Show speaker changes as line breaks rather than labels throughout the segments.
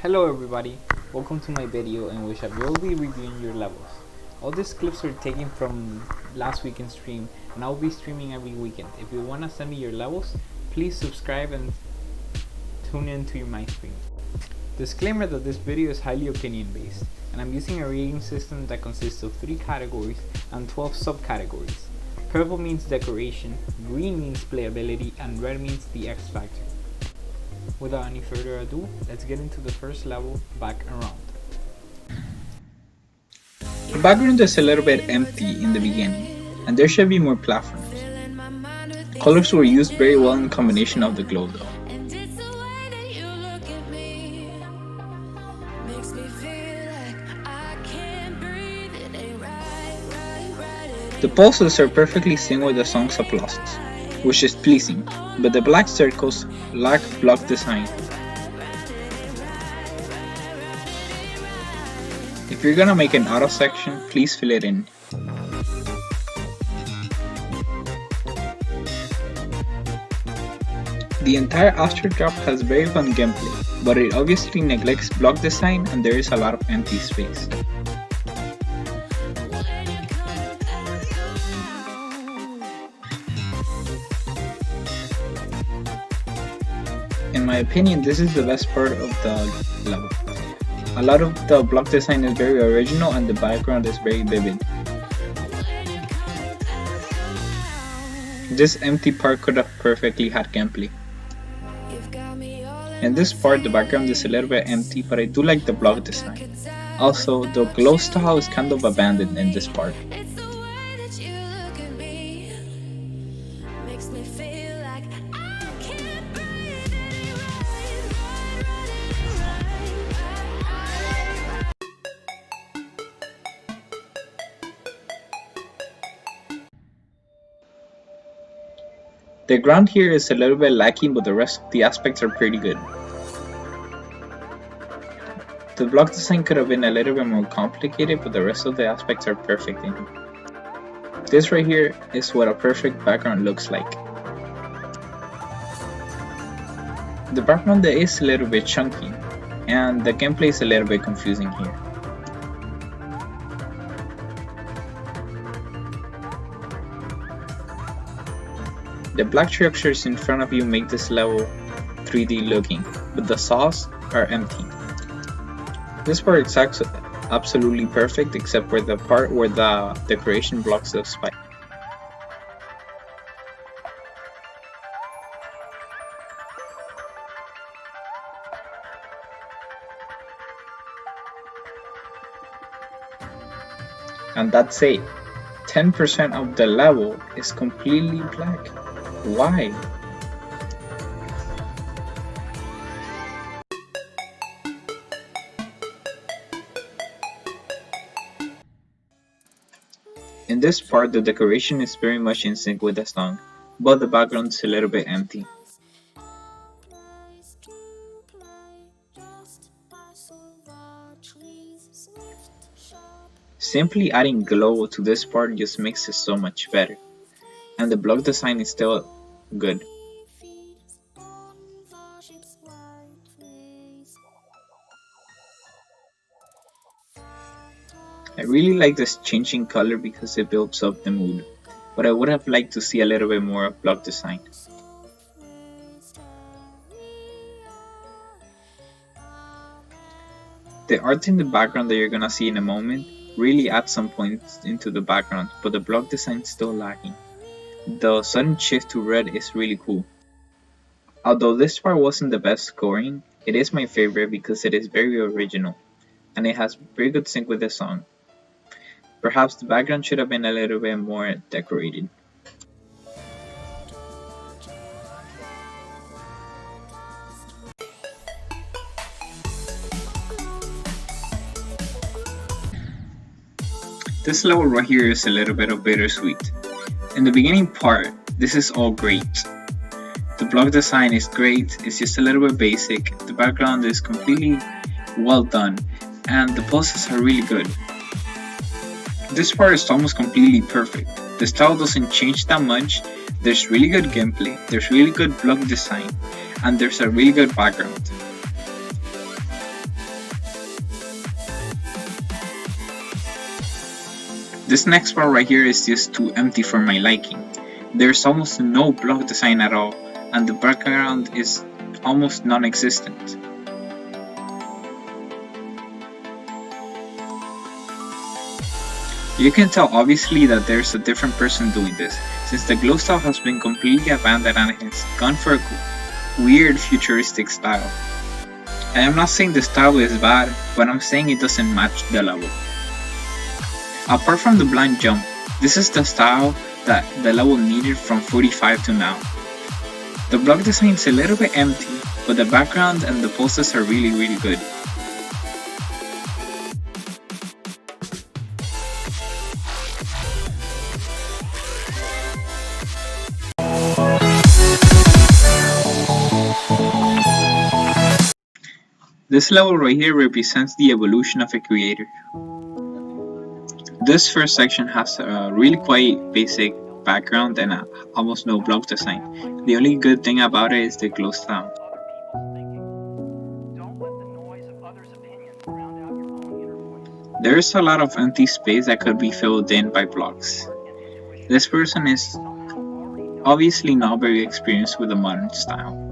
Hello everybody, welcome to my video in which I will be reviewing your levels. All these clips are taken from last weekend's stream and I'll be streaming every weekend. If you want to send me your levels, please subscribe and tune in to my stream. Disclaimer that this video is highly opinion based and I'm using a rating system that consists of 3 categories and 12 subcategories. Purple means decoration, green means playability, and red means the X factor. Without any further ado, let's get into the first level, back and round.
The background is a little bit empty in the beginning, and there should be more platforms. Colors were used very well in combination of the glow though. The pulses are perfectly synced with the song's applauses, which is pleasing, but the black circles lack block design. If you're gonna make an auto section, please fill it in. The entire after drop has very fun gameplay, but it obviously neglects block design and there is a lot of empty space. In my opinion, this is the best part of the level. A lot of the block design is very original and the background is very vivid. This empty part could have perfectly had gameplay. In this part, the background is a little bit empty, but I do like the block design. Also, the glow style is kind of abandoned in this part. The ground here is a little bit lacking, but the rest of the aspects are pretty good. The block design could have been a little bit more complicated, but the rest of the aspects are perfect in here. This right here is what a perfect background looks like. The background is a little bit chunky, and the gameplay is a little bit confusing here. The black structures in front of you make this level 3D looking, but the saws are empty. This part is absolutely perfect except for the part where the decoration blocks the spike. And that's it. 10% of the level is completely black. Why? In this part, the decoration is very much in sync with the song, but the background is a little bit empty. Simply adding glow to this part just makes it so much better, and the block design is still good. I really like this changing color because it builds up the mood, but I would have liked to see a little bit more of block design. The art in the background that you're gonna see in a moment really adds some points into the background, but the block design is still lacking. The sudden shift to red is really cool. Although this part wasn't the best scoring, it is my favorite because it is very original, and it has very good sync with the song. Perhaps the background should have been a little bit more decorated. This level right here is a little bit of bittersweet. In the beginning part, this is all great. The block design is great, it's just a little bit basic, the background is completely well done, and the pulses are really good. This part is almost completely perfect. The style doesn't change that much, there's really good gameplay, there's really good block design, and there's a really good background. This next part right here is just too empty for my liking. There's almost no block design at all, and the background is almost non-existent. You can tell obviously that there's a different person doing this, since the glow style has been completely abandoned and has gone for a weird futuristic style. I am not saying the style is bad, but I'm saying it doesn't match the level. Apart from the blind jump, this is the style that the level needed from 45 to now. The block design is a little bit empty, but the background and the poses are really good. This level right here represents the evolution of a creator. This first section has a really quite basic background and almost no block design. The only good thing about it is the glow style. There is a lot of empty space that could be filled in by blocks. This person is obviously not very experienced with the modern style.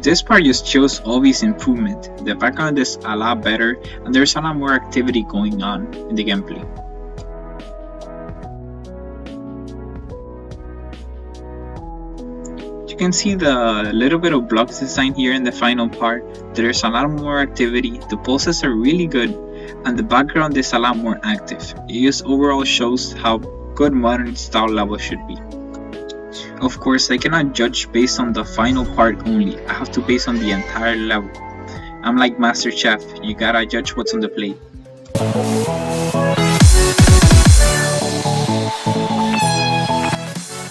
This part just shows obvious improvement. The background is a lot better and there's a lot more activity going on in the gameplay. You can see the little bit of block design here in the final part. There's a lot more activity, the poses are really good, and the background is a lot more active. It just overall shows how good modern style level should be. Of course, I cannot judge based on the final part only, I have to base on the entire level. I'm like Master Chef, you gotta judge what's on the plate.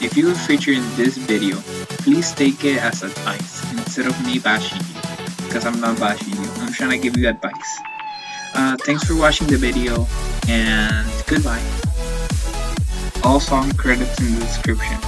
If you were featured in this video, please take it as advice instead of me bashing you, because I'm not bashing you, I'm trying to give you advice. Thanks for watching the video, and goodbye. All song credits in the description.